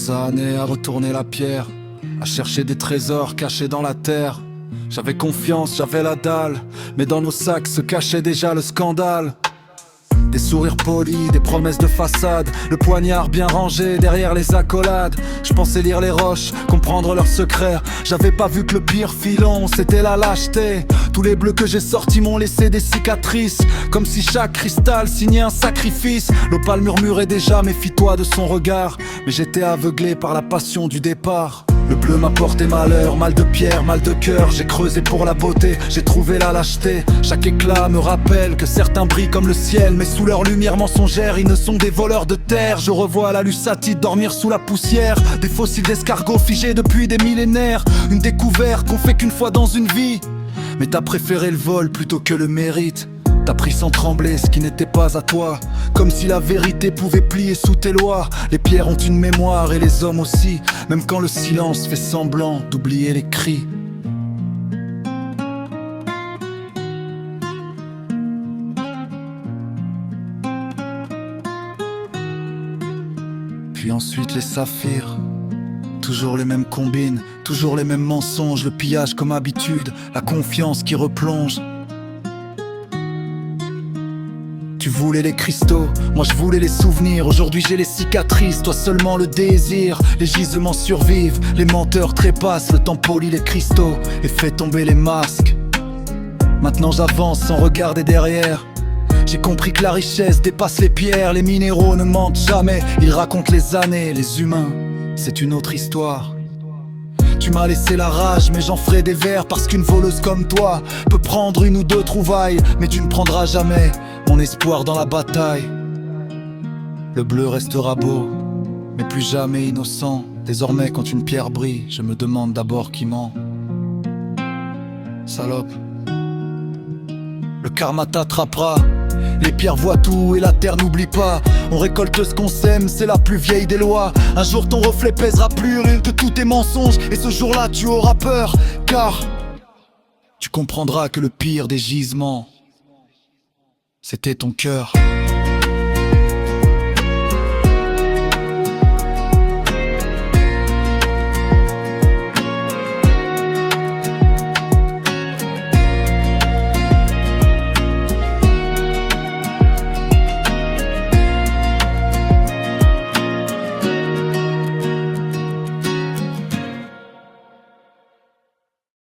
40 années à retourner la pierre, à chercher des trésors cachés dans la terre. J'avais confiance, j'avais la dalle, mais dans nos sacs se cachait déjà le scandale. Des sourires polis, des promesses de façade, le poignard bien rangé derrière les accolades. Je pensais lire les roches, comprendre leurs secrets. J'avais pas vu que le pire filon, c'était la lâcheté. Tous les bleus que j'ai sortis m'ont laissé des cicatrices, comme si chaque cristal signait un sacrifice. L'opale murmurait déjà, méfie-toi de son regard, mais j'étais aveuglé par la passion du départ. Le bleu m'a porté malheur, mal de pierre, mal de cœur. J'ai creusé pour la beauté, j'ai trouvé la lâcheté. Chaque éclat me rappelle que certains brillent comme le ciel, mais sous leur lumière mensongère, ils ne sont des voleurs de terre. Je revois la lucatite dormir sous la poussière, des fossiles d'escargots figés depuis des millénaires. Une découverte qu'on fait qu'une fois dans une vie. Mais t'as préféré le vol plutôt que le mérite. T'as pris sans trembler ce qui n'était pas à toi, comme si la vérité pouvait plier sous tes lois. Les pierres ont une mémoire et les hommes aussi, même quand le silence fait semblant d'oublier les cris. Puis ensuite les saphirs, toujours les mêmes combines, toujours les mêmes mensonges. Le pillage comme habitude, la confiance qui replonge. Tu voulais les cristaux, moi je voulais les souvenirs. Aujourd'hui j'ai les cicatrices, toi seulement le désir. Les gisements survivent, les menteurs trépassent. Le temps polit les cristaux et fait tomber les masques. Maintenant j'avance sans regarder derrière. J'ai compris que la richesse dépasse les pierres. Les minéraux ne mentent jamais, ils racontent les années. Les humains, c'est une autre histoire. Tu m'as laissé la rage, mais j'en ferai des vers. Parce qu'une voleuse comme toi peut prendre une ou deux trouvailles, mais tu ne prendras jamais mon espoir dans la bataille. Le bleu restera beau, mais plus jamais innocent. Désormais quand une pierre brille, je me demande d'abord qui ment. Salope, le karma t'attrapera. Les pierres voient tout et la terre n'oublie pas. On récolte ce qu'on sème, c'est la plus vieille des lois. Un jour ton reflet pèsera plus rude que tous tes mensonges. Et ce jour-là tu auras peur, car tu comprendras que le pire des gisements, c'était ton cœur.